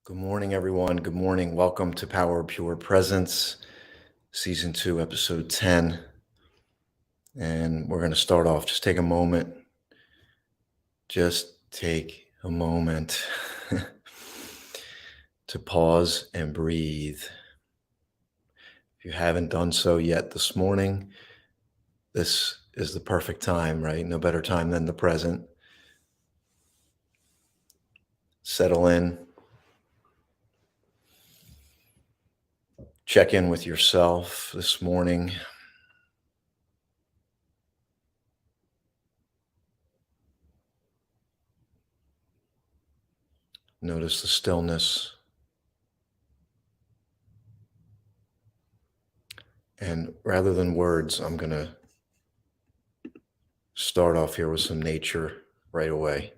Good morning, everyone. Good morning. Welcome to Power of Pure Presence, Season 2, Episode 10. And we're going to start off. Just take a moment. Just take a moment to pause and breathe. If you haven't done so yet this morning, this is the perfect time, right? No better time than the present. Settle in. Check in with yourself this morning. Notice the stillness. And rather than words, I'm going to start off here with some nature right away.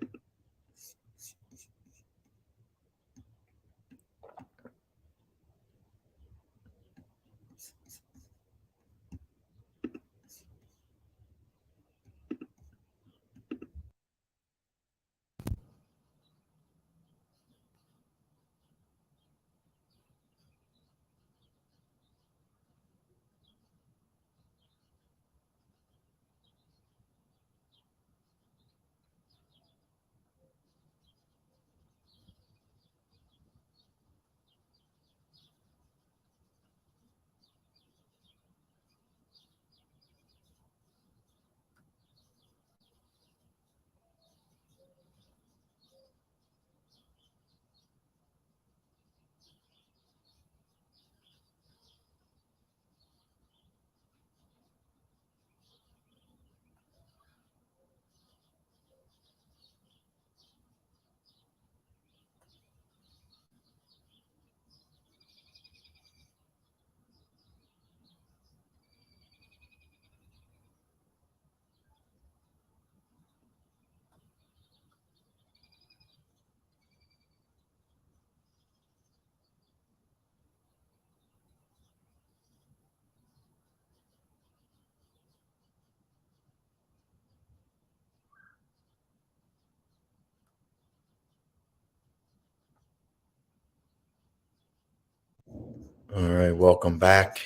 All right, welcome back.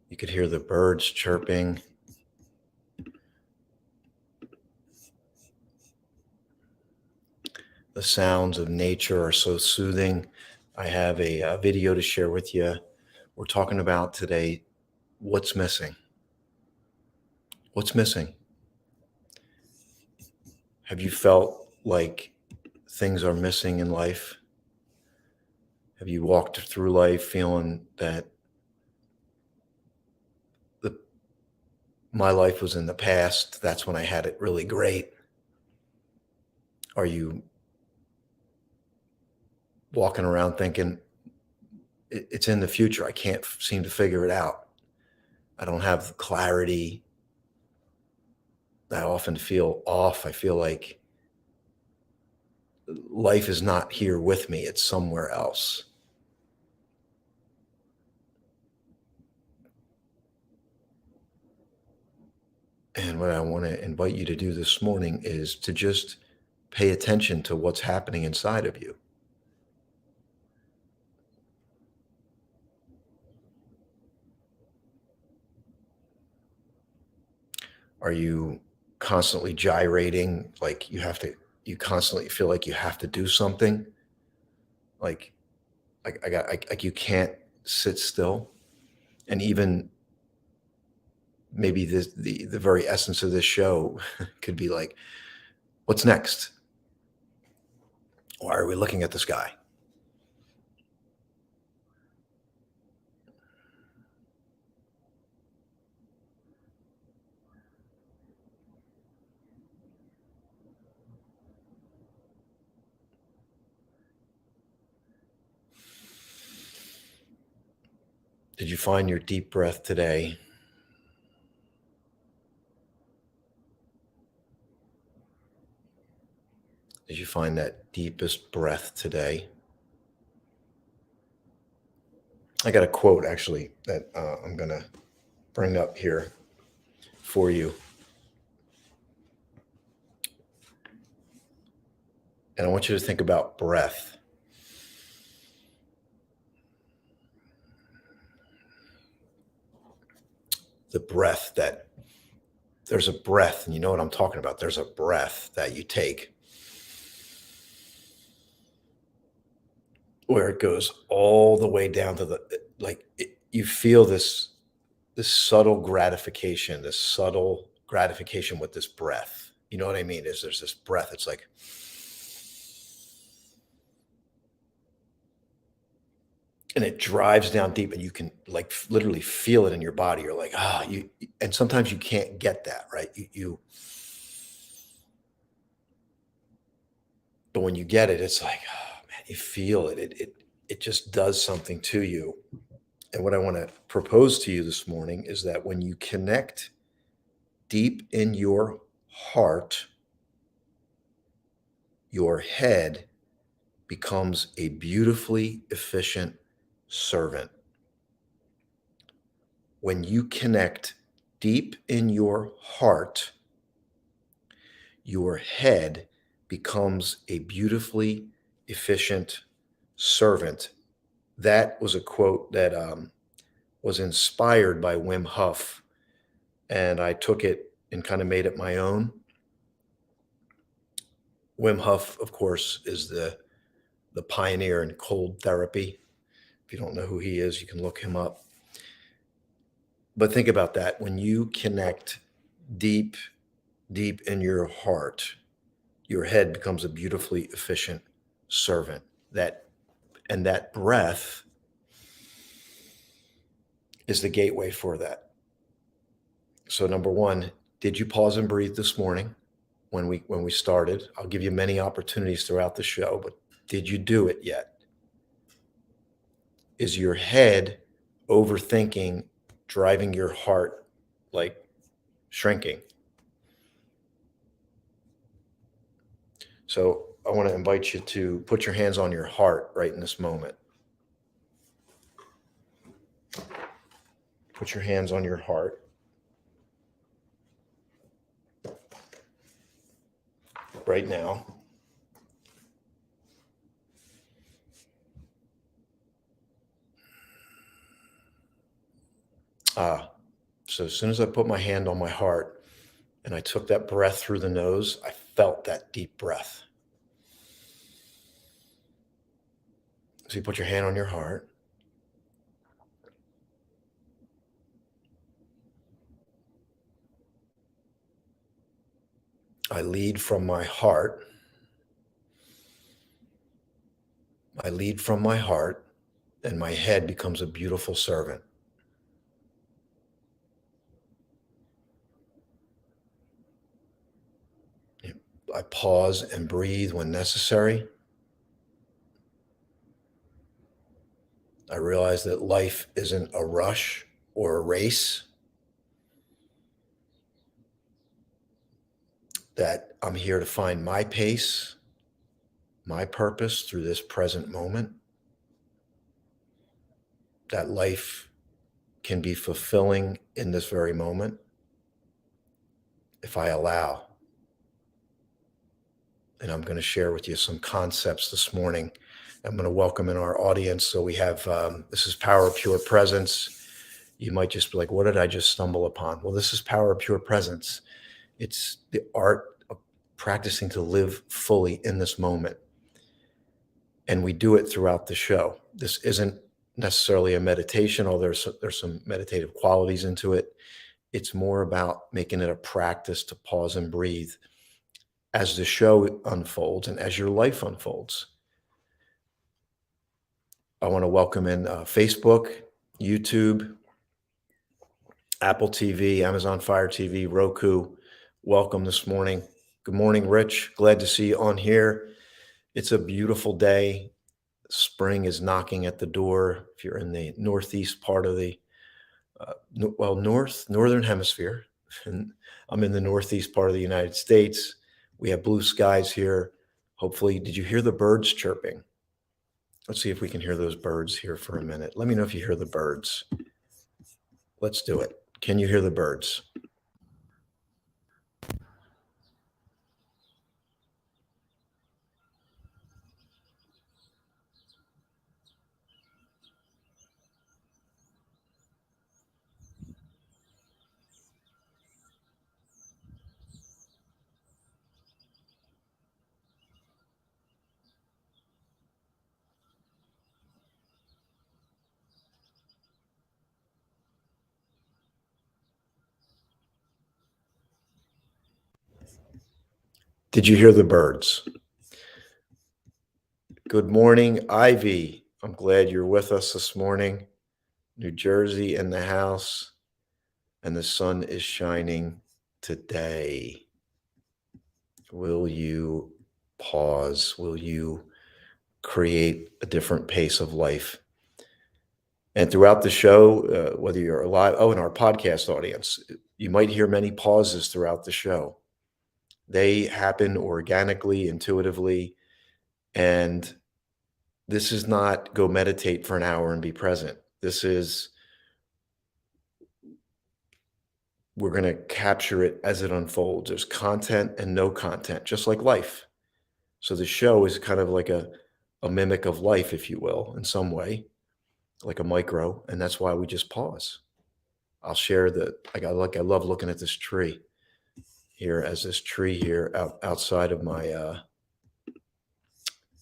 You could hear the birds chirping. The sounds of nature are so soothing. I have a video to share with you. We're talking about today what's missing. What's missing? Have you felt like things are missing in life? Have you walked through life feeling that my life was in the past? That's when I had it really great. Are you walking around thinking it's in the future? I can't seem to figure it out. I don't have clarity. I often feel off. I feel like life is not here with me. It's somewhere else. And what I want to invite you to do this morning is to just pay attention to what's happening inside of you. Are you constantly gyrating? Like you constantly feel like you have to do something? Like you can't sit still? And even maybe the very essence of this show could be like, what's next? Why are we looking at the sky? Did you find your deep breath today? Did you find that deepest breath today? I got a quote actually that I'm going to bring up here for you. And I want you to think about breath. the breath that there's a breath, and you know what I'm talking about. There's a breath that you take where it goes all the way down to the you feel this subtle gratification, with this breath. You know what I mean? Is there's this breath. It's like, and it drives down deep, and you can like literally feel it in your body. You're like, you, and sometimes you can't get that, right? But when you get it, it's like, oh man, you feel it. It just does something to you. And what I want to propose to you this morning is that when you connect deep in your heart, your head becomes a beautifully efficient servant. When you connect deep in your heart, your head becomes a beautifully efficient servant. That was a quote that was inspired by Wim Hof, and I took it and kind of made it my own. Wim Hof, of course, is the pioneer in cold therapy. If you don't know who he is, you can look him up. But think about that. When you connect deep, deep in your heart, your head becomes a beautifully efficient servant. That breath is the gateway for that. So number one, did you pause and breathe this morning when we started? I'll give you many opportunities throughout the show, but did you do it yet? Is your head overthinking, driving your heart like shrinking? So I want to invite you to put your hands on your heart right in this moment. Put your hands on your heart. Right now. So as soon as I put my hand on my heart and I took that breath through the nose, I felt that deep breath. So you put your hand on your heart. I lead from my heart. I lead from my heart, and my head becomes a beautiful servant. I pause and breathe when necessary. I realize that life isn't a rush or a race, that I'm here to find my pace, my purpose through this present moment, that life can be fulfilling in this very moment if I allow. And I'm going to share with you some concepts this morning. I'm going to welcome in our audience. So we have, this is Power of Pure Presence. You might just be like, what did I just stumble upon? Well, this is Power of Pure Presence. It's the art of practicing to live fully in this moment. And we do it throughout the show. This isn't necessarily a meditation, although there's some meditative qualities into it. It's more about making it a practice to pause and breathe as the show unfolds and as your life unfolds. I want to welcome in Facebook, YouTube, Apple TV, Amazon Fire TV, Roku. Welcome this morning. Good morning, Rich. Glad to see you on here. It's a beautiful day. Spring is knocking at the door. If you're in the northeast part of the northern hemisphere, and I'm in the northeast part of the United States. We have blue skies here. Hopefully, did you hear the birds chirping? Let's see if we can hear those birds here for a minute. Let me know if you hear the birds. Let's do it. Can you hear the birds? Did you hear the birds? Good morning, Ivy. I'm glad you're with us this morning. New Jersey in the house, and the sun is shining today. Will you pause? Will you create a different pace of life? And throughout the show, whether you're alive, in our podcast audience, you might hear many pauses throughout the show. They happen organically, intuitively, and this is not go meditate for an hour and be present. This is we're going to capture it as it unfolds. There's content and no content, just like life. So the show is kind of like a mimic of life, if you will, in some way, like a micro. And that's why we just pause. I'll share I love looking at this tree here, as this tree here outside of my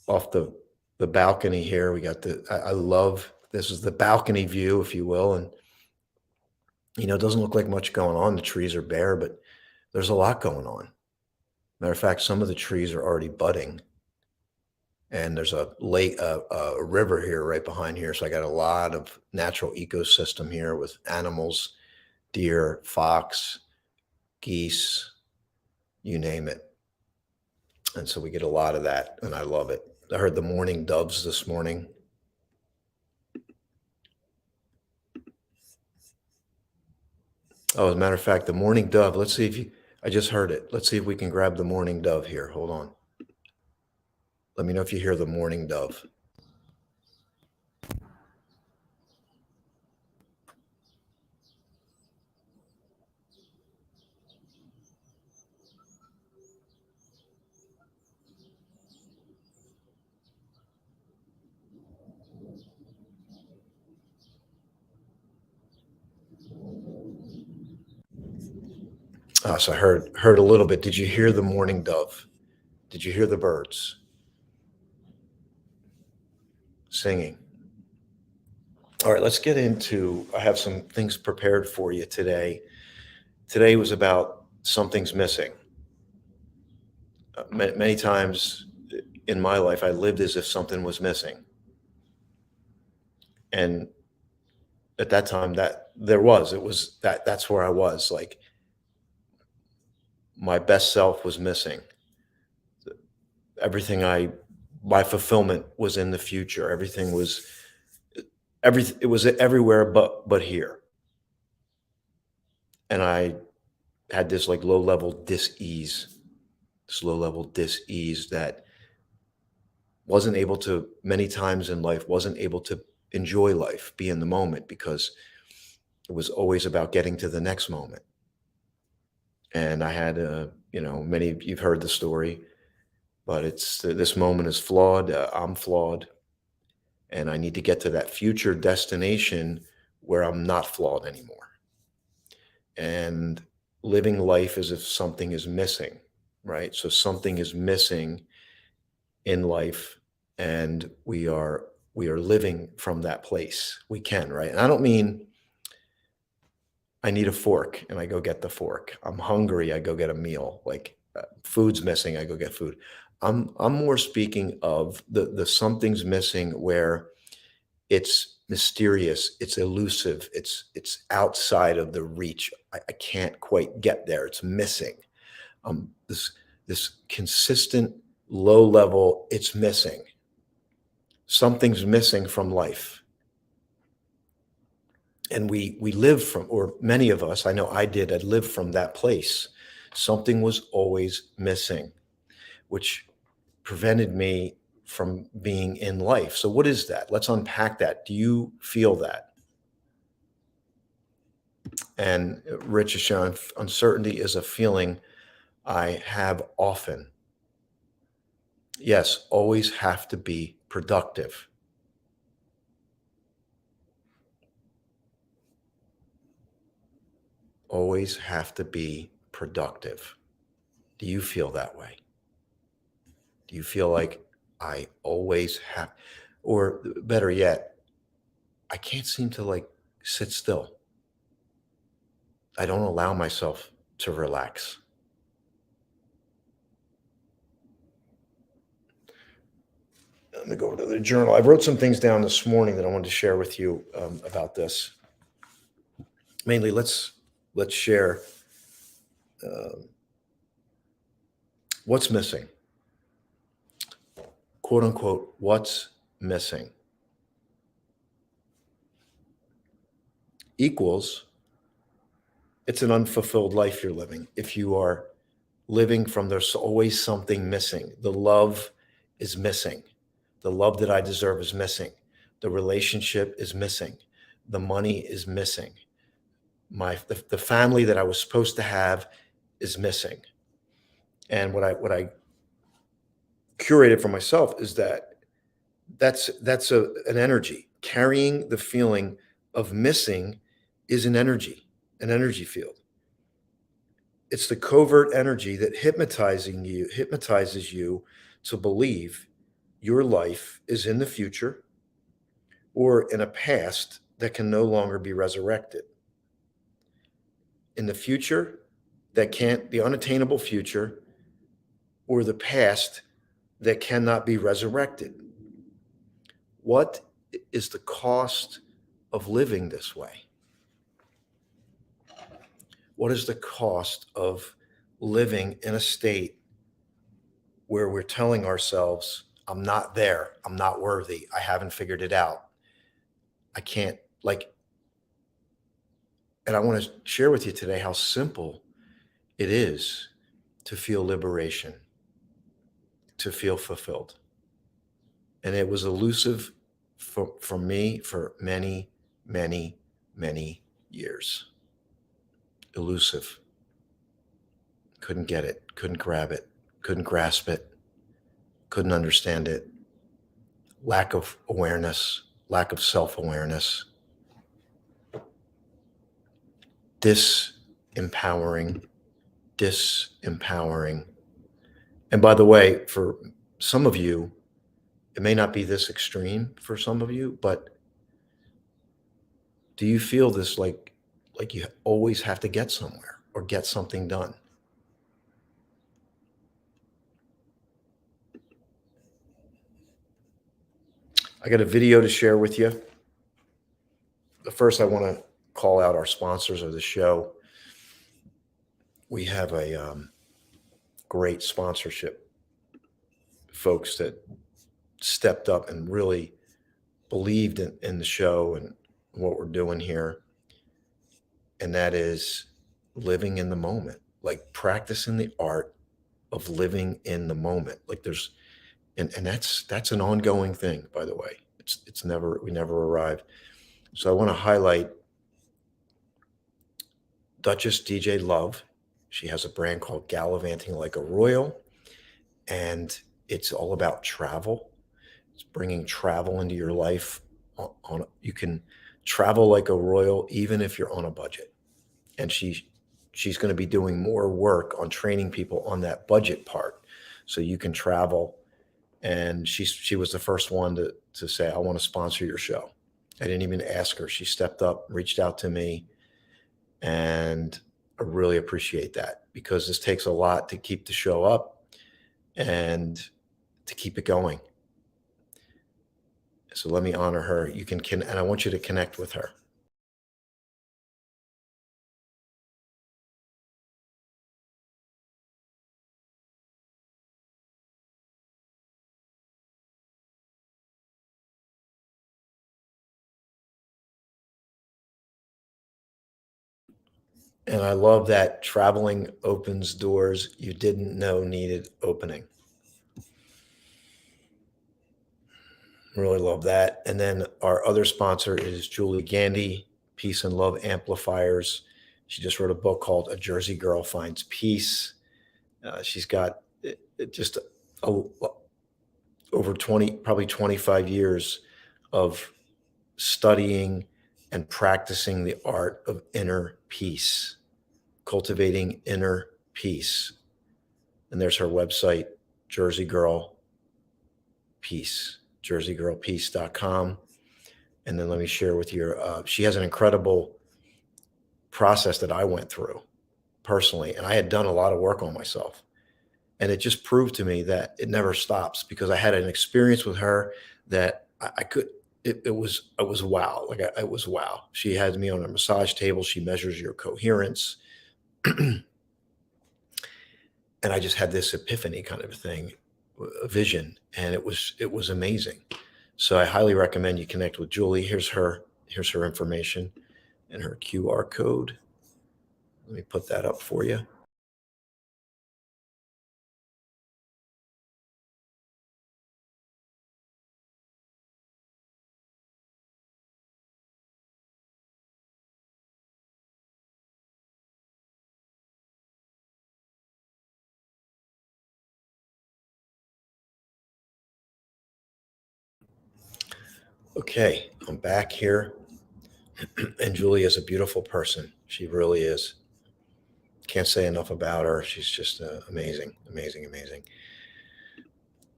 off the balcony here. We got I love, this is the balcony view, if you will. And it doesn't look like much going on. The trees are bare, but there's a lot going on. Matter of fact, some of the trees are already budding, and there's a lake, a river here right behind here. So I got a lot of natural ecosystem here with animals, deer, fox, geese, you name it. And so we get a lot of that, and I love it. I heard the morning doves this morning. Oh, as a matter of fact, the morning dove, let's see if I just heard it. Let's see if we can grab the morning dove here. Hold on. Let me know if you hear the morning dove. So I heard a little bit. Did you hear the morning dove? Did you hear the birds singing? All right, let's get into, I have some things prepared for you today. Today was about something's missing. Many times in my life, I lived as if something was missing. And at that time, that's where I was. Like, my best self was missing. My fulfillment was in the future. It was everywhere but here. And I had this like low level dis-ease that many times in life, wasn't able to enjoy life, be in the moment, because it was always about getting to the next moment. And I had, you've heard the story, but this moment is flawed. I'm flawed, and I need to get to that future destination where I'm not flawed anymore. And living life as if something is missing, right? So something is missing in life, and we are living from that place. We can, right? And I don't mean I need a fork and I go get the fork. I'm hungry, I go get a meal. Like, food's missing, I go get food. I'm more speaking of the something's missing, where it's mysterious, it's elusive, it's outside of the reach. I can't quite get there. It's missing. This consistent low level, it's missing. Something's missing from life. And we live from, or many of us, I know I did, I'd live from that place. Something was always missing, which prevented me from being in life. So what is that? Let's unpack that. Do you feel that? And Rich is showing, uncertainty is a feeling I have often. Yes, always have to be productive. Always have to be productive. Do you feel that way? Do you feel like I always have, or better yet, I can't seem to like sit still. I don't allow myself to relax. Let me go to the journal. I wrote some things down this morning that I wanted to share with you about this. Mainly, let's share what's missing, quote unquote. What's missing equals it's an unfulfilled life you're living. If you are living from there's always something missing, the love is missing, the love that I deserve is missing, the relationship is missing, the money is missing, the family that I was supposed to have is missing. And what I curated for myself is that's an energy. Carrying the feeling of missing is an energy field. It's the covert energy that hypnotizes you to believe your life is in the future or in a past that can no longer be resurrected. In the future, that can't be unattainable future, or the past that cannot be resurrected. What is the cost of living this way? What is the cost of living in a state where we're telling ourselves, I'm not there, I'm not worthy, I haven't figured it out, I can't, and I want to share with you today how simple it is to feel liberation, to feel fulfilled. And it was elusive for me for many, many, many years. Elusive. Couldn't get it, couldn't grab it, couldn't grasp it, couldn't understand it. Lack of awareness, lack of self-awareness. Disempowering. And by the way, for some of you, it may not be this extreme for some of you, but do you feel this like you always have to get somewhere or get something done? I got a video to share with you. But first, I want to call out our sponsors of the show. We have a great sponsorship folks that stepped up and really believed in the show and what we're doing here. And that is living in the moment, like practicing the art of living in the moment. Like there's, and that's an ongoing thing, by the way. We never arrive. So I want to highlight Duchess DJ Love. She has a brand called Gallivanting Like a Royal, and it's all about travel. It's bringing travel into your life. You can travel like a royal even if you're on a budget. And she's going to be doing more work on training people on that budget part, so you can travel. And she was the first one to say, I want to sponsor your show. I didn't even ask her. She stepped up, reached out to me, and I really appreciate that, because this takes a lot to keep the show up and to keep it going. So let me honor her. You can and I want you to connect with her. And I love that traveling opens doors you didn't know needed opening. Really love that. And then our other sponsor is Julie Gandy, Peace and Love Amplifiers. She just wrote a book called A Jersey Girl Finds Peace. She's got just over 20, probably 25 years of studying and practicing the art of inner peace, cultivating inner peace. And there's her website, Jersey Girl Peace, jerseygirlpeace.com. And then let me share with you, she has an incredible process that I went through personally. And I had done a lot of work on myself. And it just proved to me that it never stops, because I had an experience with her that I could. It was wow. Like I was wow. She had me on a massage table. She measures your coherence, and I just had this epiphany kind of a thing, a vision, and it was amazing. So I highly recommend you connect with Julie. Here's her information and her QR code. Let me put that up for you. Okay, I'm back here, and Julie is a beautiful person. She really is. Can't say enough about her. She's just amazing, amazing, amazing.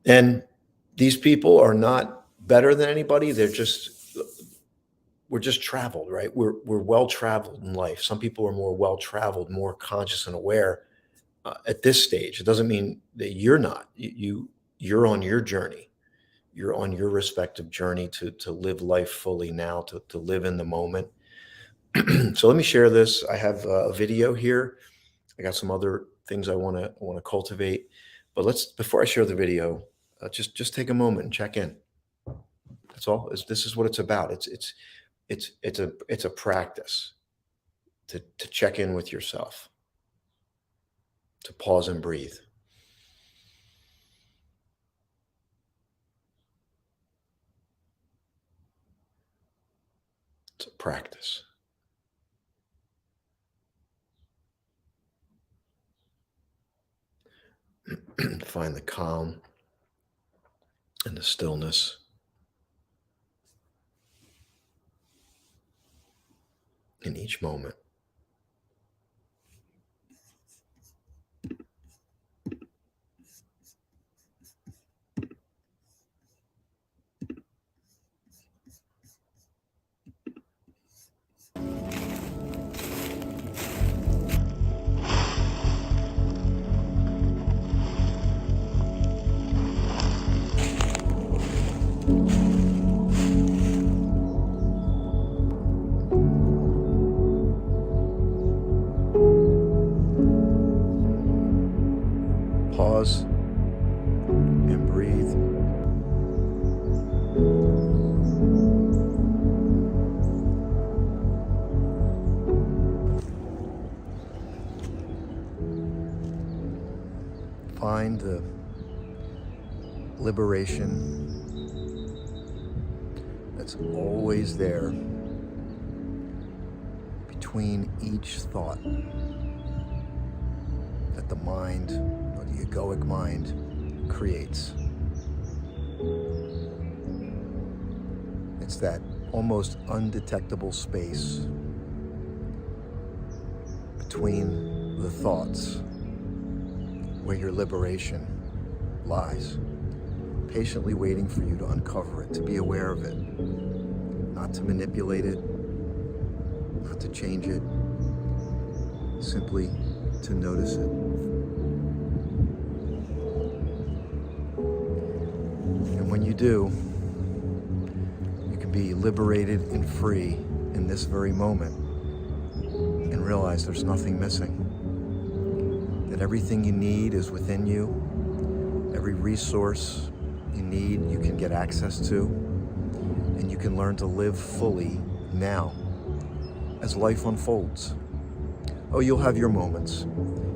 And these people are not better than anybody. We're just traveled, right? We're well traveled in life. Some people are more well traveled, more conscious and aware at this stage. It doesn't mean that you're not. You're on your journey. You're on your respective journey to live life fully now, to live in the moment. So let me share this. I have a video here. I got some other things I want to cultivate, but before I share the video, just take a moment and check in. That's all. This is what it's about. It's a practice to check in with yourself, to pause and breathe. It's a practice. Find the calm and the stillness in each moment. Pause and breathe. Find the liberation that's always there between each thought that the mind, or the egoic mind, creates. It's that almost undetectable space between the thoughts where your liberation lies, patiently waiting for you to uncover it, to be aware of it, not to manipulate it, not to change it, simply to notice it. And when you do, you can be liberated and free in this very moment and realize there's nothing missing. That everything you need is within you. Every resource you need, you can get access to. And you can learn to live fully now as life unfolds. Oh, you'll have your moments.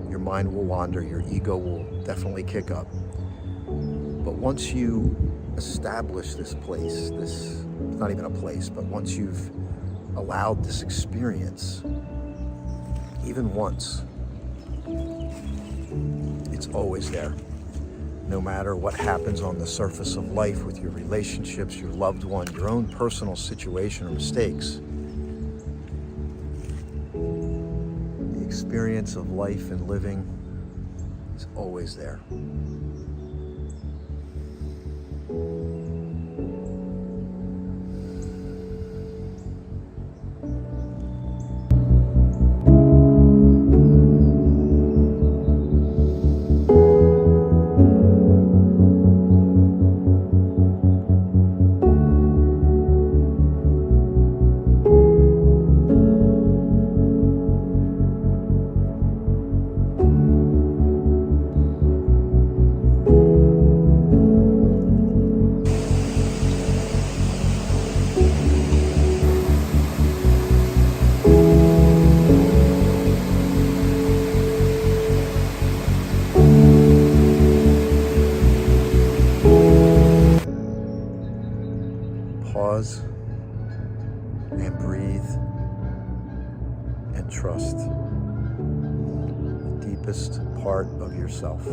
Your mind will wander, your ego will definitely kick up. But once you establish this place, it's not even a place, but once you've allowed this experience, even once, it's always there. No matter what happens on the surface of life with your relationships, your loved one, your own personal situation or mistakes, the experience of life and living is always there. and breathe and trust the deepest part of yourself.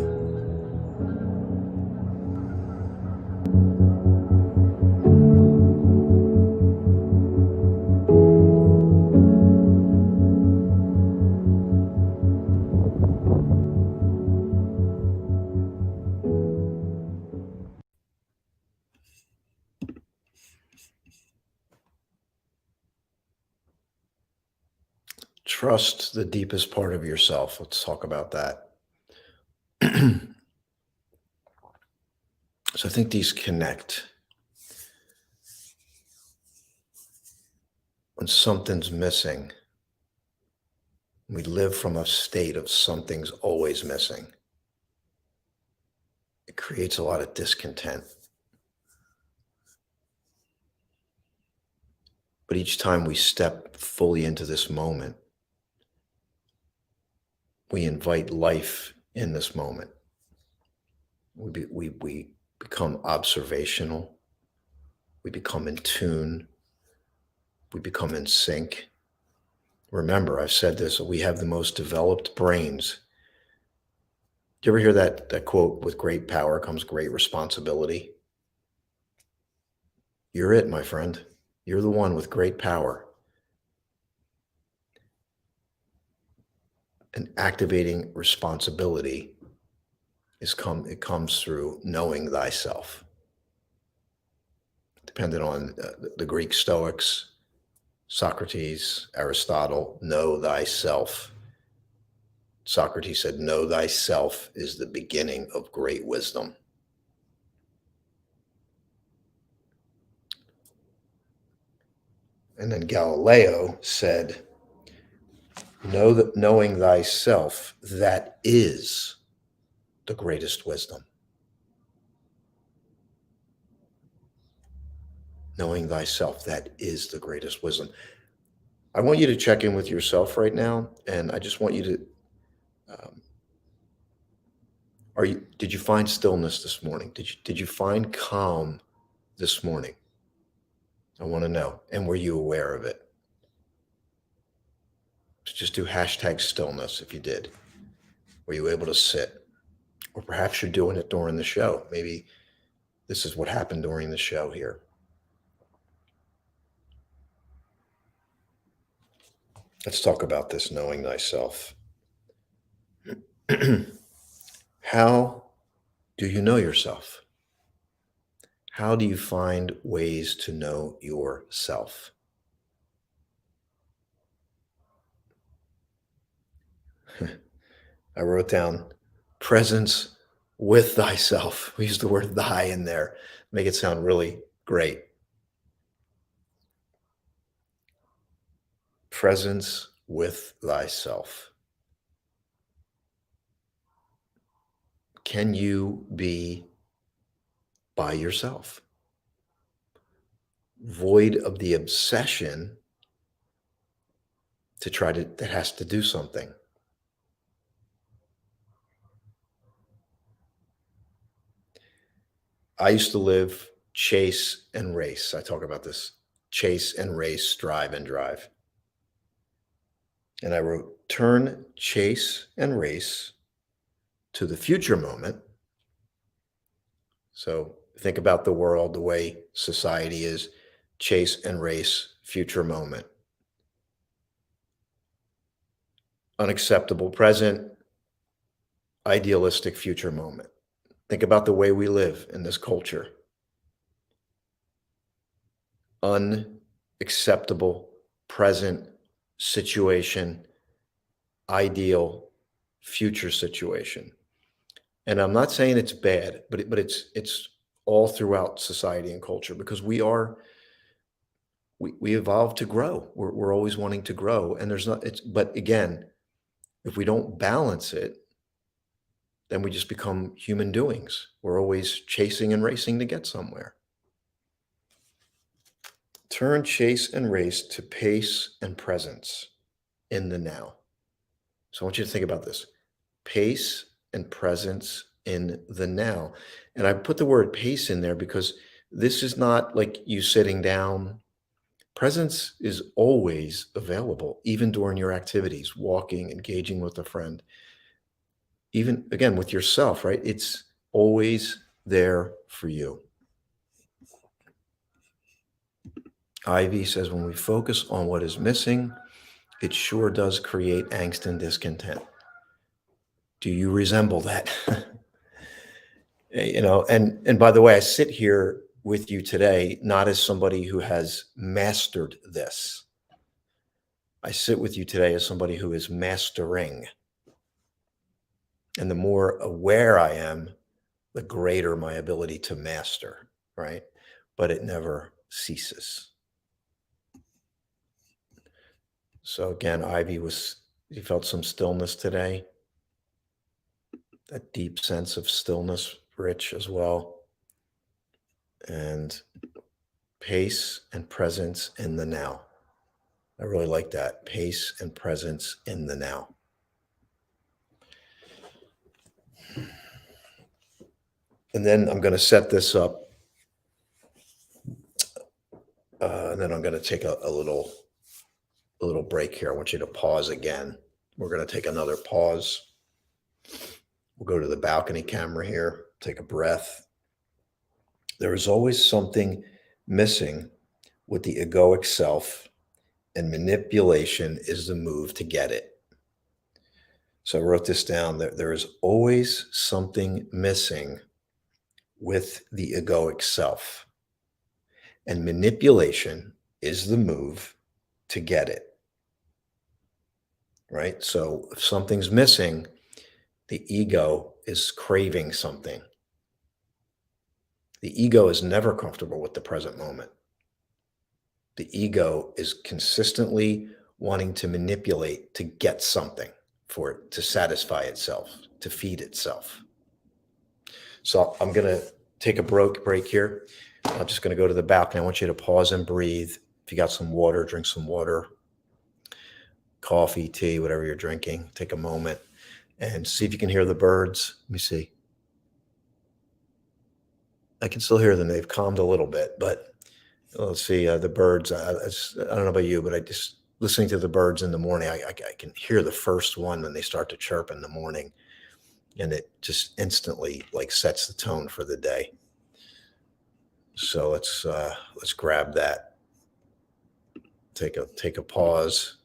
Trust the deepest part of yourself. Let's talk about that. So I think these connect. When something's missing, we live from a state of something's always missing. It creates a lot of discontent. But each time we step fully into this moment, we invite life in this moment. We become observational. We become in tune. We become in sync. Remember, I've said this, we have the most developed brains. Do you ever hear that quote, with great power comes great responsibility? You're it, my friend. You're the one with great power. And activating responsibility it comes through knowing thyself. Depending on the Greek Stoics, Socrates, Aristotle, know thyself. Socrates said, know thyself is the beginning of great wisdom. And then Galileo said, knowing thyself, that is the greatest wisdom. Knowing thyself, that is the greatest wisdom. I want you to check in with yourself right now, and I just want you to, did you find stillness this morning? Did you find calm this morning? I want to know. And were you aware of it? So just do #stillness if you did. Were you able to sit? Or perhaps you're doing it during the show. Maybe this is what happened during the show here. Let's talk about this, knowing thyself. How do you know yourself? How do you find ways to know yourself? I wrote down presence with thyself. We use the word thy in there, make it sound really great. Presence with thyself. Can you be by yourself? Void of the obsession that has to do something. I used to live chase and race. I talk about this: chase and race, strive and drive. And I wrote, turn chase and race to the future moment. So think about the world, the way society is: chase and race, future moment. Unacceptable present, idealistic future moment. Think about the way we live in this culture. Unacceptable present situation, ideal future situation. And I'm not saying it's bad, but it's all throughout society and culture, because we evolve to grow. We're always wanting to grow, and but again, if we don't balance it, then we just become human doings. We're always chasing and racing to get somewhere. Turn chase and race to pace and presence in the now. So I want you to think about this: pace and presence in the now. And I put the word pace in there because this is not like you sitting down Presence is always available, even during your activities, walking, engaging with a friend, even again with yourself, right? It's always there for you. Ivy says, when we focus on what is missing, it sure does create angst and discontent. Do you resemble that? And by the way, I sit here with you today not as somebody who has mastered this. I sit with you today as somebody who is mastering. And the more aware I am, the greater my ability to master, right? But it never ceases. So again, you felt some stillness today, that deep sense of stillness, Rich, as well. And pace and presence in the now. I really like that. Pace and presence in the now. And then I'm going to set this up. And then I'm going to take a little break here. I want you to pause again. We're going to take another pause. We'll go to the balcony camera here. Take a breath. There is always something missing with the egoic self, and manipulation is the move to get it. So I wrote this down. There is always something missing with the egoic self, and manipulation is the move to get it. Right? So if something's missing, the ego is craving something. The ego is never comfortable with the present moment. The ego is consistently wanting to manipulate to get something for it to satisfy itself, to feed itself. So I'm going to take a break here. I'm just going to go to the balcony. I want you to pause and breathe. If you got some water, drink some water, coffee, tea, whatever you're drinking. Take a moment and see if you can hear the birds. Let me see. I can still hear them. They've calmed a little bit, but let's see. The birds, I don't know about you, but I just listening to the birds in the morning, I can hear the first one when they start to chirp in the morning, and it just instantly like sets the tone for the day. So let's grab that. Take a pause.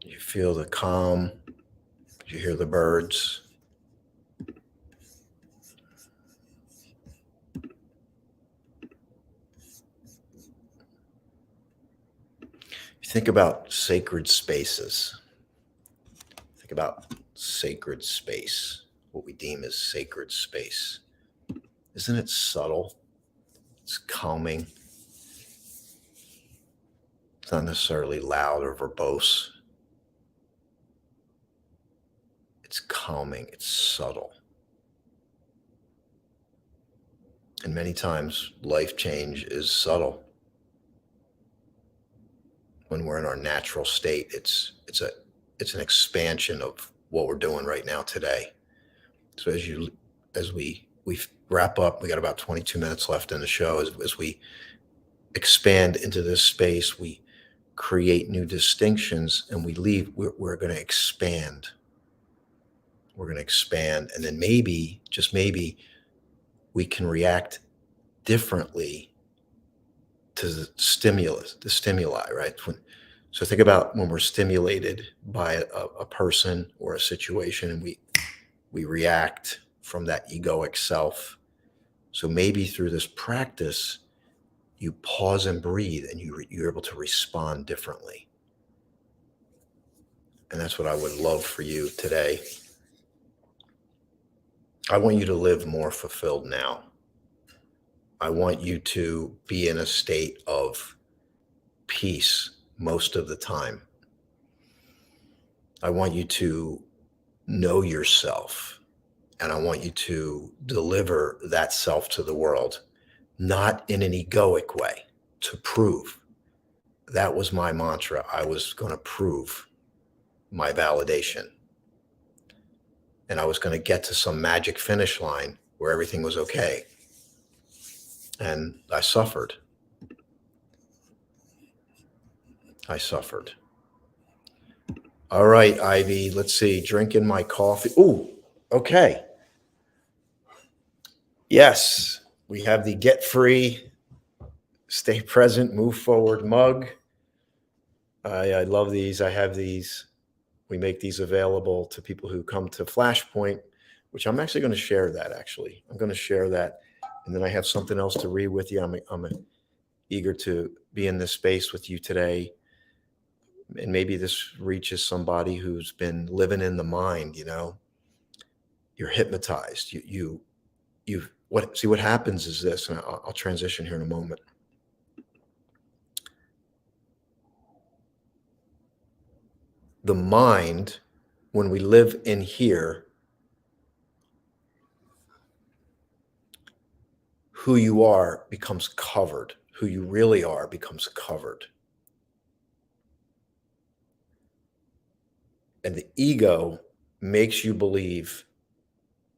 You feel the calm. You hear the birds. You think about sacred spaces. Think about sacred space, what we deem as sacred space. Isn't it subtle? It's calming. It's not necessarily loud or verbose. It's calming. It's subtle. And many times life change is subtle. When we're in our natural state, it's an expansion of what we're doing right now today. So as we wrap up, we got about 22 minutes left in the show. As we expand into this space, we create new distinctions, and we're going to expand. We're going to expand, and then maybe, just maybe, we can react differently to the stimuli, right? So think about when we're stimulated by a person or a situation, and we react from that egoic self. So maybe through this practice, you pause and breathe, and you're able to respond differently. And that's what I would love for you today. I want you to live more fulfilled now. I want you to be in a state of peace most of the time. I want you to know yourself, and I want you to deliver that self to the world, not in an egoic way, to prove. That was my mantra. I was going to prove my validation. And I was going to get to some magic finish line where everything was okay. And I suffered. All right, Ivy, let's see. Drinking my coffee. Ooh, okay. Yes, we have the Get Free, Stay Present, Move Forward mug. I love these. I have these. We make these available to people who come to Flashpoint, which I'm actually going to share that, actually. I'm going to share that. And then I have something else to read with you. I'm eager to be in this space with you today. And maybe this reaches somebody who's been living in the mind, You're hypnotized. What happens is this, and I'll transition here in a moment. The mind, when we live in here, who you are becomes covered. Who you really are becomes covered. And the ego makes you believe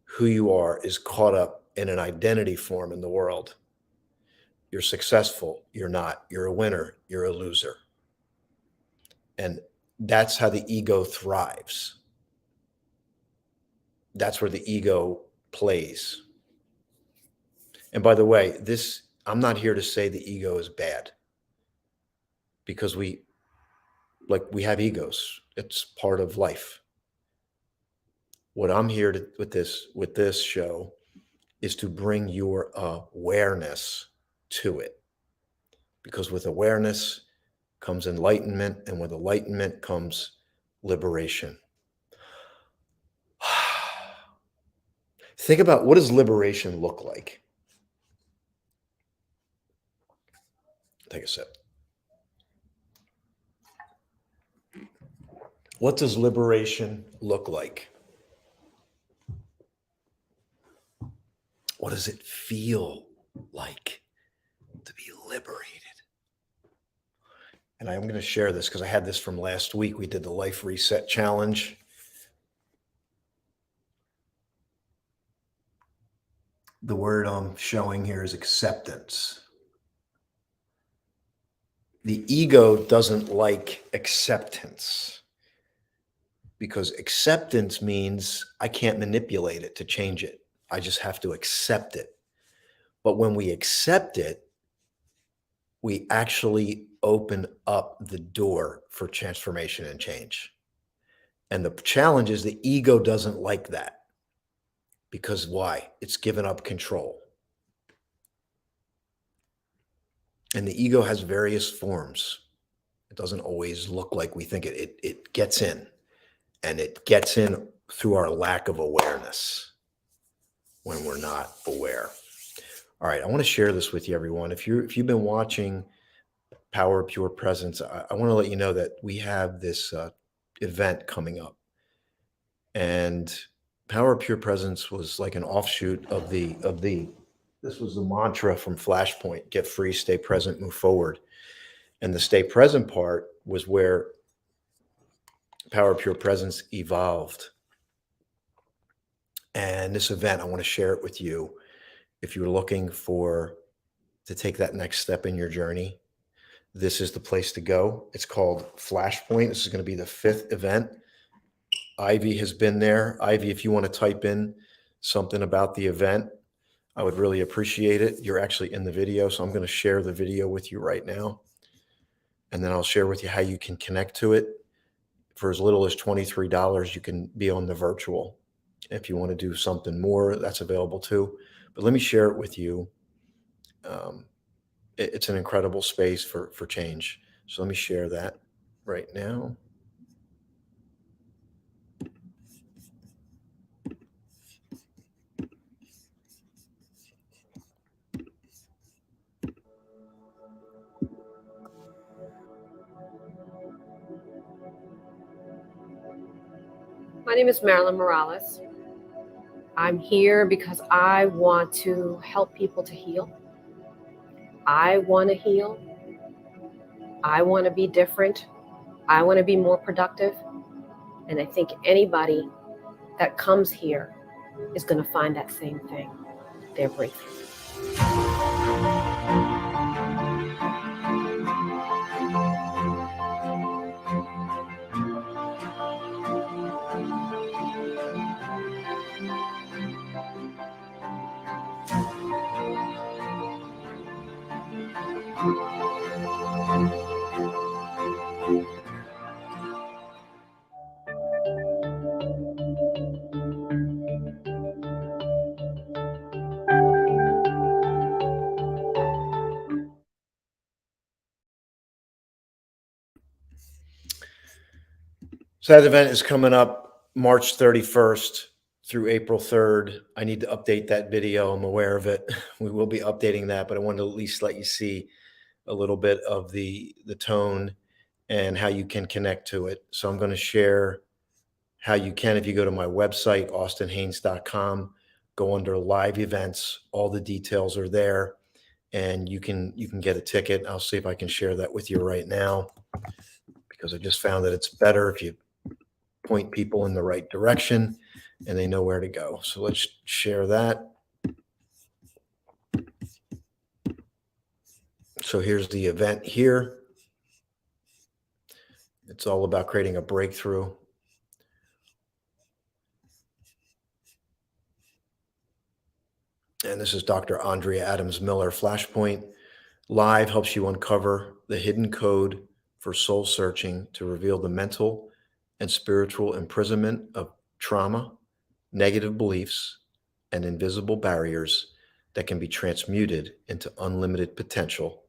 who you are is caught up in an identity form in the world. You're successful. You're not. You're a winner. You're a loser. And that's how the ego thrives. That's where the ego plays. And by the way, I'm not here to say the ego is bad, because we have egos. It's part of life. What I'm here to with this show is to bring your awareness to it, because with awareness comes enlightenment, and with enlightenment comes liberation. Think about, what does liberation look like? Take a sip. What does liberation look like? What does it feel like to be liberated? And I'm going to share this because I had this from last week. We did the Life Reset Challenge. The word I'm showing here is acceptance. The ego doesn't like acceptance, because acceptance means I can't manipulate it to change it. I just have to accept it. But when we accept it, we actually open up the door for transformation and change. And the challenge is the ego doesn't like that. Because why? It's given up control. And the ego has various forms. It doesn't always look like we think it. It gets in. And it gets in through our lack of awareness, when we're not aware. All right, I want to share this with you, everyone. If you've been watching Power of Pure Presence, I want to let you know that we have this event coming up, and Power of Pure Presence was like an offshoot of the. This was the mantra from Flashpoint: get free, stay present, move forward. And the stay present part was where Power of Pure Presence evolved. And this event, I want to share it with you. If you're looking to take that next step in your journey, this is the place to go. It's called Flashpoint. This is going to be the 5th event. Ivy has been there. Ivy, if you want to type in something about the event, I would really appreciate it. You're actually in the video, so I'm going to share the video with you right now. And then I'll share with you how you can connect to it. For as little as $23, you can be on the virtual. If you want to do something more, that's available too. But let me share it with you. It's an incredible space for change. So let me share that right now. My name is Marilyn Morales. I'm here because I want to help people to heal. I want to heal. I want to be different. I want to be more productive. And I think anybody that comes here is going to find that same thing, their breakthrough. So that event is coming up March 31st through April 3rd. I need to update that video. I'm aware of it. We will be updating that, but I wanted to at least let you see a little bit of the tone and how you can connect to it. So I'm going to share how you can. If you go to my website, austinhaynes.com, go under live events, all the details are there, and you can get a ticket. I'll see if I can share that with you right now, because I just found that it's better if you point people in the right direction and they know where to go. So let's share that. So here's the event here. It's all about creating a breakthrough. And this is Dr. Andrea Adams Miller. Flashpoint Live helps you uncover the hidden code for soul searching to reveal the mental and spiritual imprisonment of trauma, negative beliefs, and invisible barriers that can be transmuted into unlimited potential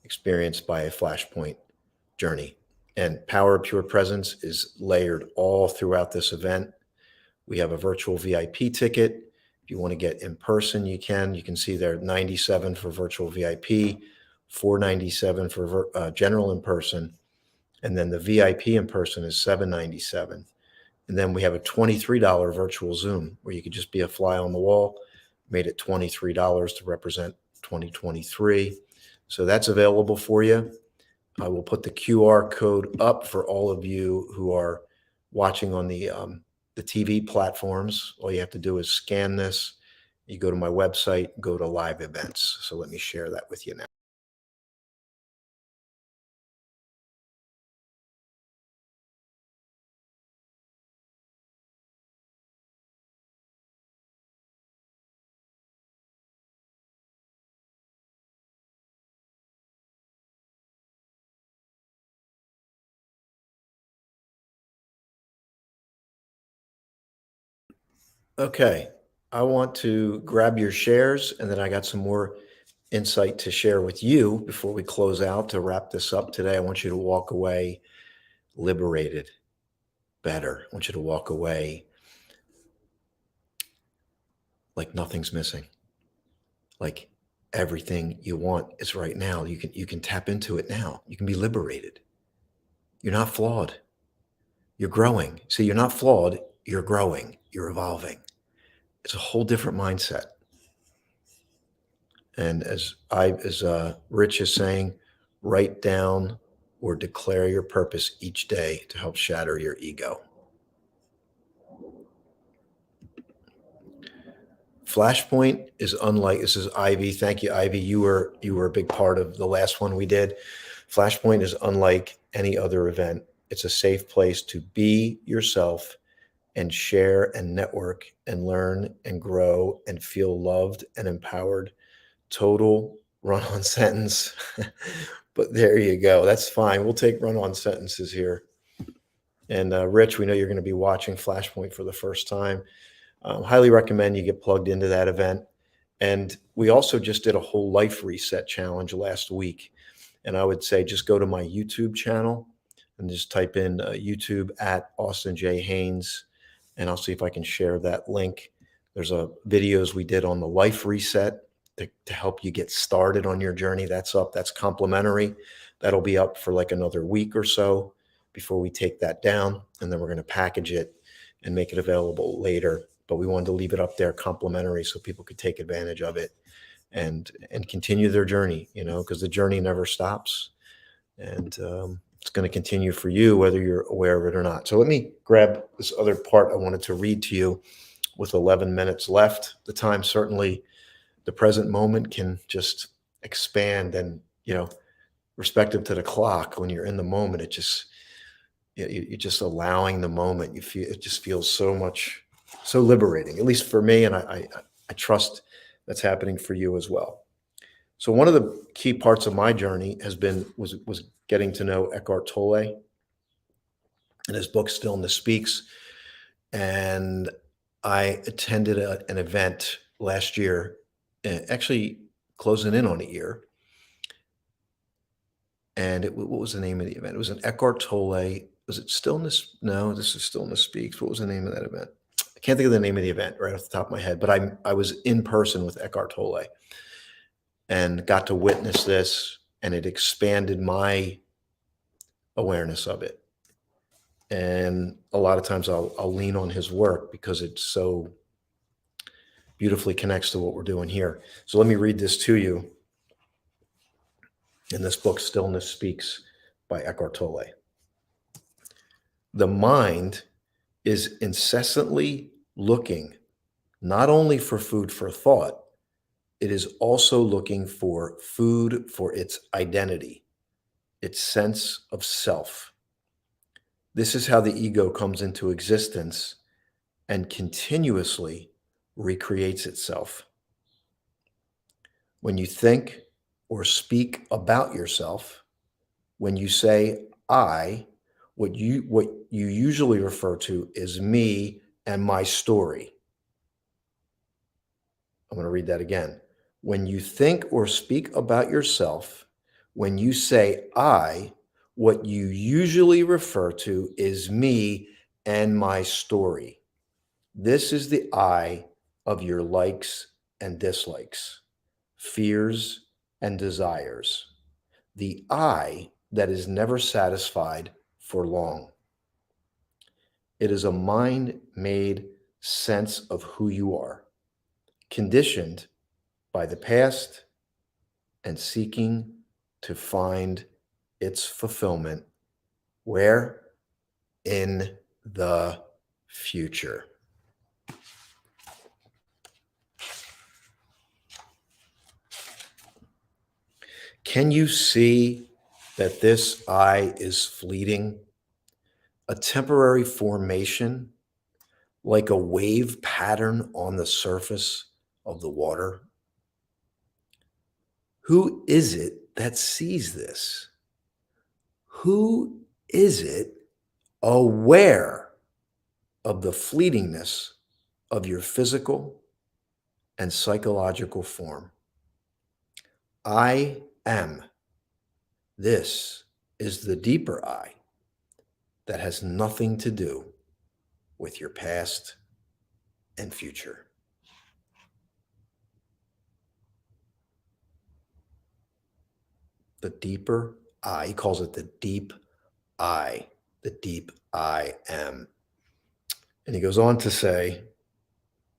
experienced by a Flashpoint journey. And Power of Pure Presence is layered all throughout this event. We have a virtual VIP ticket. If you want to get in person, you can. You can see there $97 for virtual VIP, $497 for general in person, and then the VIP in person is $797. And then we have a $23 virtual Zoom where you could just be a fly on the wall. Made it $23 to represent 2023. So that's available for you. I will put the QR code up for all of you who are watching on the TV platforms. All you have to do is scan this. You go to my website, go to live events. So let me share that with you now. Okay, I want to grab your shares, and then I got some more insight to share with you before we close out to wrap this up today. I want you to walk away liberated, better. I want you to walk away like nothing's missing, like Everything you want is right now. You can tap into it now. You can be liberated. You're not flawed. You're growing. See, you're not flawed. You're growing. You're evolving. It's a whole different mindset. And as Rich is saying, write down or declare your purpose each day to help shatter your ego. Flashpoint is unlike, this is Ivy. Thank you, Ivy. You were a big part of the last one we did. Flashpoint is unlike any other event. It's a safe place to be yourself and share and network and learn and grow and feel loved and empowered. Total run-on sentence. But there you go. That's fine. We'll take run-on sentences here. And Rich, we know you're going to be watching Flashpoint for the first time. Highly recommend you get plugged into that event. And we also just did a whole life reset challenge last week. And I would say just go to my YouTube channel and just type in YouTube at Austin J. Haynes, and I'll see if I can share that link. There's videos we did on the life reset to help you get started on your journey. That's up. That's complimentary. That'll be up for like another week or so before we take that down. And then we're going to package it and make it available later. But we wanted to leave it up there complimentary so people could take advantage of it and continue their journey, because the journey never stops. And it's going to continue for you, whether you're aware of it or not. So let me grab this other part I wanted to read to you with 11 minutes left. The time, certainly the present moment can just expand and, respective to the clock, when you're in the moment, it just, you're just allowing the moment. It just feels so liberating, at least for me. And I trust that's happening for you as well. So one of the key parts of my journey was getting to know Eckhart Tolle and his book Stillness Speaks. And I attended an event last year, actually closing in on a year. And what was the name of the event? It was an Eckhart Tolle. Was it Stillness? No, this is Stillness Speaks. What was the name of that event? I can't think of the name of the event right off the top of my head, but I was in person with Eckhart Tolle and got to witness this, and it expanded my awareness of it. And a lot of times I'll lean on his work because it so beautifully connects to what we're doing here. So let me read this to you in this book, Stillness Speaks by Eckhart Tolle. The mind is incessantly looking not only for food for thought, it is also looking for food for its identity, its sense of self. This is how the ego comes into existence and continuously recreates itself. When you think or speak about yourself, when you say I, what you usually refer to is me and my story. I'm going to read that again. When you think or speak about yourself, when you say I, what you usually refer to is me and my story. This is the I of your likes and dislikes, fears and desires, the I that is never satisfied for long. It is a mind-made sense of who you are, conditioned by the past and seeking to find its fulfillment where? In the future. Can you see that this I is fleeting, a temporary formation, like a wave pattern on the surface of the water? Who is it that sees this? Who is it aware of the fleetingness of your physical and psychological form? I am. This is the deeper I that has nothing to do with your past and future. The deeper I, he calls it the deep I, the deep I am. And he goes on to say,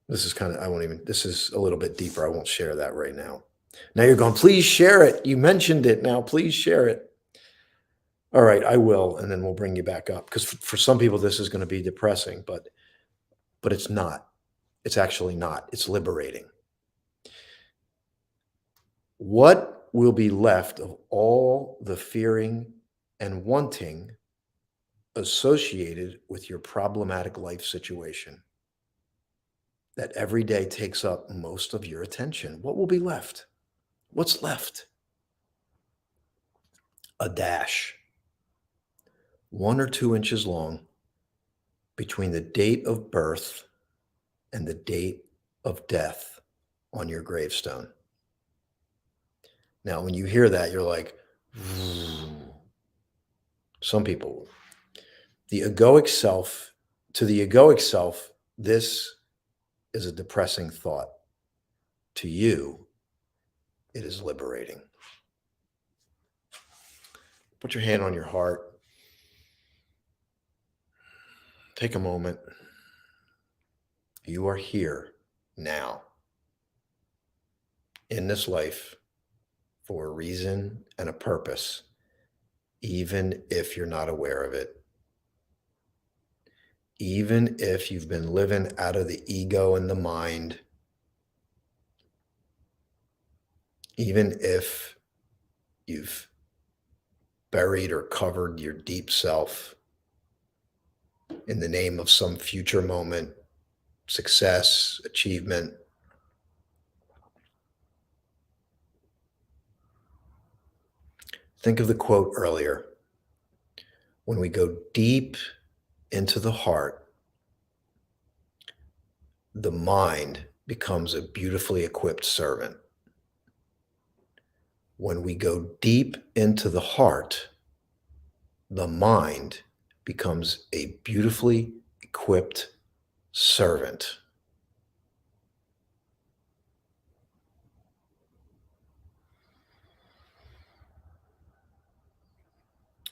this is kind of, I won't even, this is a little bit deeper. I won't share that right now. Now you're going, please share it. You mentioned it now. Please share it. All right, I will. And then we'll bring you back up. Because for some people, this is going to be depressing, but it's not. It's actually not. It's liberating. What will be left of all the fearing and wanting associated with your problematic life situation that every day takes up most of your attention? What will be left? What's left? A dash, 1 or 2 inches long, between the date of birth and the date of death on your gravestone. Now, when you hear that, you're like, some people, the egoic self, to the egoic self, this is a depressing thought. To you, it is liberating. Put your hand on your heart. Take a moment. You are here now in this life for a reason and a purpose, even if you're not aware of it. Even if you've been living out of the ego and the mind, even if you've buried or covered your deep self in the name of some future moment, success, achievement. Think of the quote earlier. When we go deep into the heart, the mind becomes a beautifully equipped servant. When we go deep into the heart, the mind becomes a beautifully equipped servant.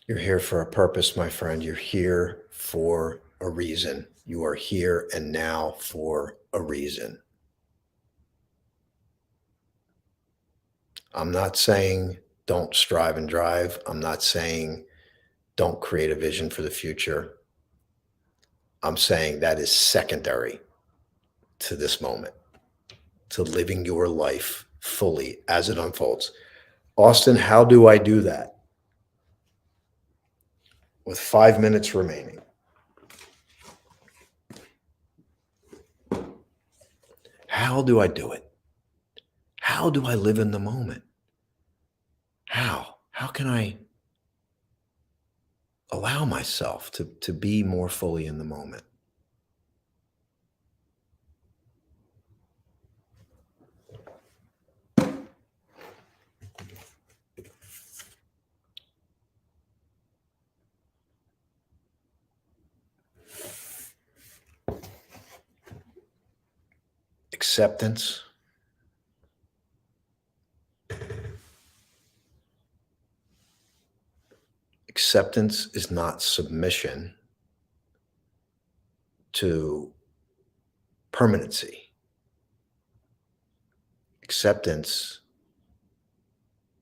You're here for a purpose, my friend. You're here for a reason. You are here and now for a reason. I'm not saying don't strive and drive. I'm not saying don't create a vision for the future. I'm saying that is secondary to this moment, to living your life fully as it unfolds. Austin, how do I do that? With 5 minutes remaining. How do I do it? How do I live in the moment? How? How can I allow myself to be more fully in the moment? Acceptance. Acceptance is not submission to permanency. Acceptance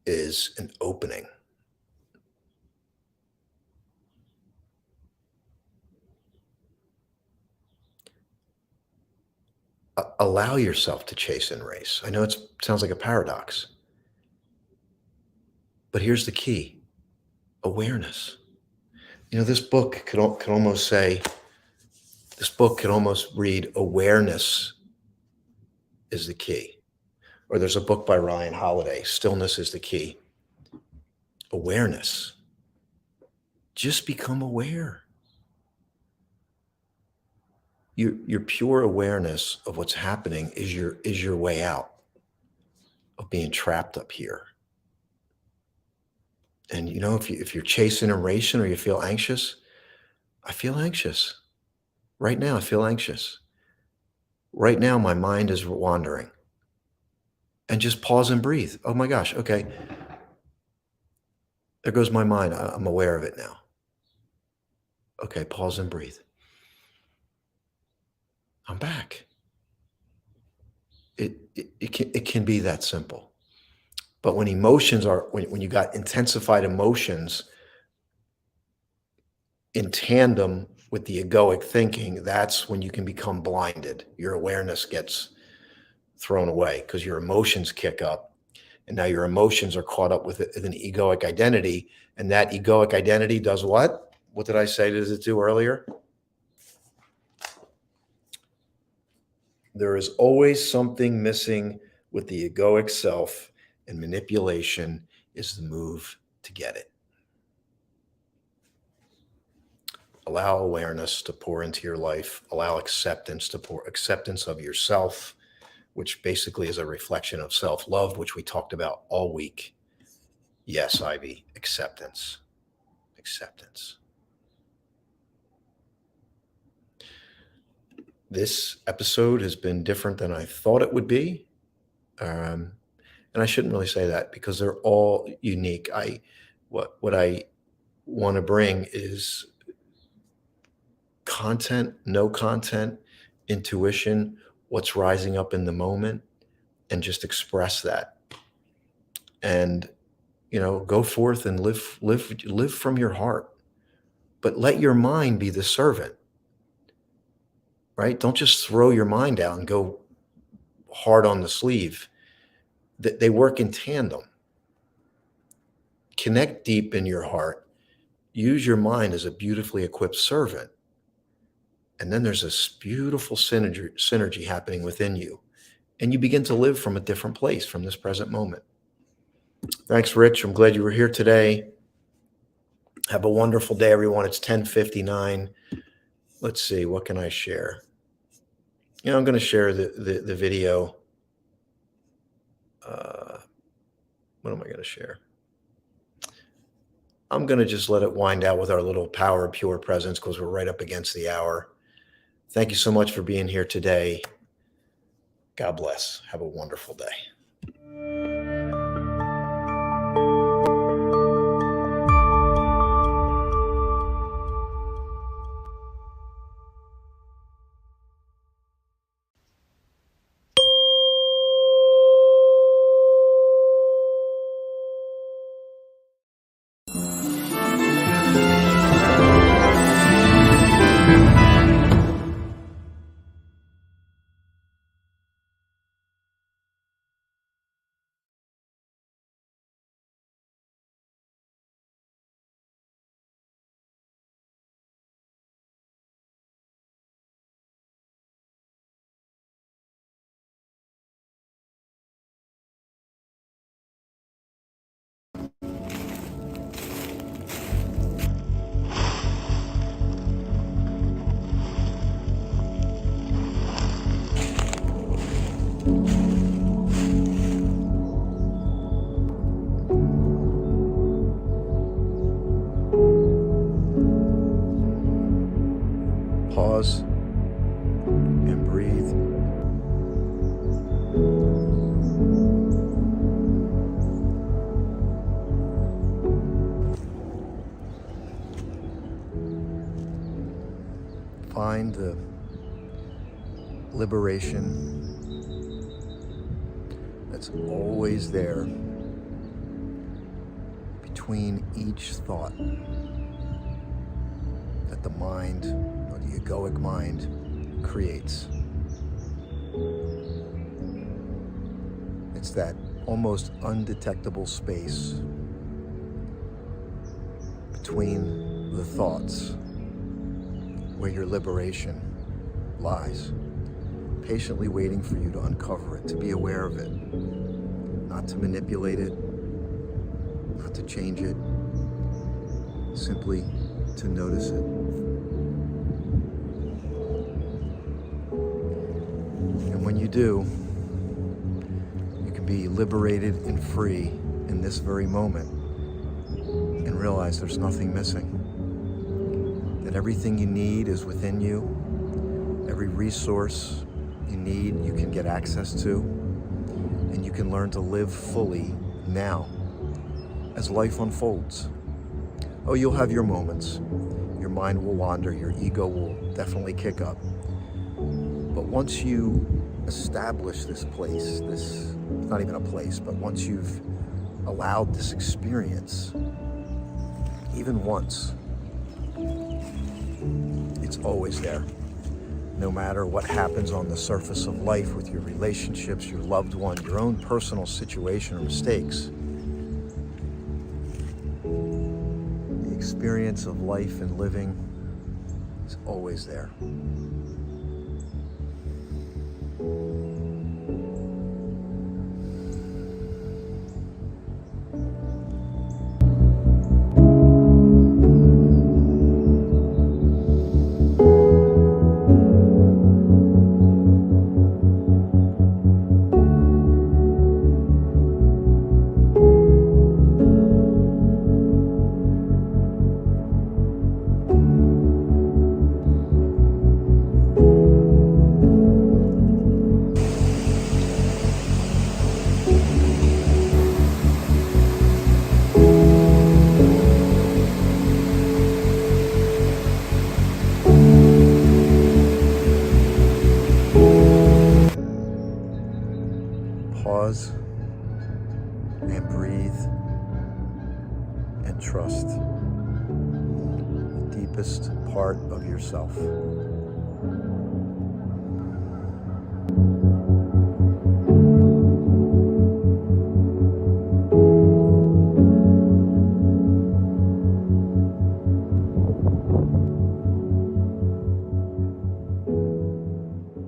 is an opening. Allow yourself to chase and race. I know it sounds like a paradox, but here's the key: awareness. You know, this book could almost say, this book could almost read, awareness is the key. Or there's a book by Ryan Holiday, Stillness is the Key. Awareness. Just become aware. Your pure awareness of what's happening is your way out of being trapped up here. And you know, if you're chasing and racing or you feel anxious, I feel anxious. Right now, I feel anxious. Right now, my mind is wandering. And just pause and breathe. Oh my gosh, okay. There goes my mind. I'm aware of it now. Okay, pause and breathe. I'm back. It can be that simple. But when emotions are, when you got intensified emotions in tandem with the egoic thinking, that's when you can become blinded. Your awareness gets thrown away because your emotions kick up. And now your emotions are caught up with an egoic identity. And that egoic identity does what? What did I say does it do earlier? There is always something missing with the egoic self, and manipulation is the move to get it. Allow awareness to pour into your life. Allow acceptance to pour, acceptance of yourself, which basically is a reflection of self-love, which we talked about all week. Yes, Ivy, acceptance. Acceptance. This episode has been different than I thought it would be. And I shouldn't really say that because they're all unique. What I want to bring is content, no content, intuition, what's rising up in the moment, and just express that. And go forth and live from your heart, but let your mind be the servant. Right? Don't just throw your mind out and go hard on the sleeve. They work in tandem. Connect deep in your heart. Use your mind as a beautifully equipped servant. And then there's this beautiful synergy happening within you. And you begin to live from a different place, from this present moment. Thanks, Rich. I'm glad you were here today. Have a wonderful day, everyone. It's 10:59. Let's see, what can I share? I'm going to share the video. What am I going to share? I'm going to just let it wind out with our little power of pure presence because we're right up against the hour. Thank you so much for being here today. God bless. Have a wonderful day. Pause and breathe. Find the liberation that's always there between each thought that the mind, or the egoic mind, creates. It's that almost undetectable space between the thoughts where your liberation lies, patiently waiting for you to uncover it, to be aware of it, not to manipulate it, not to change it, simply to notice it. And when you do, you can be liberated and free in this very moment and realize there's nothing missing. That everything you need is within you. Every resource you need, you can get access to. And you can learn to live fully now as life unfolds. Oh, you'll have your moments. Your mind will wander, your ego will definitely kick up. But once you establish this place, it's not even a place, but once you've allowed this experience, even once, it's always there. No matter what happens on the surface of life with your relationships, your loved one, your own personal situation or mistakes, the experience of life and living is always there. Pause and breathe and trust the deepest part of yourself.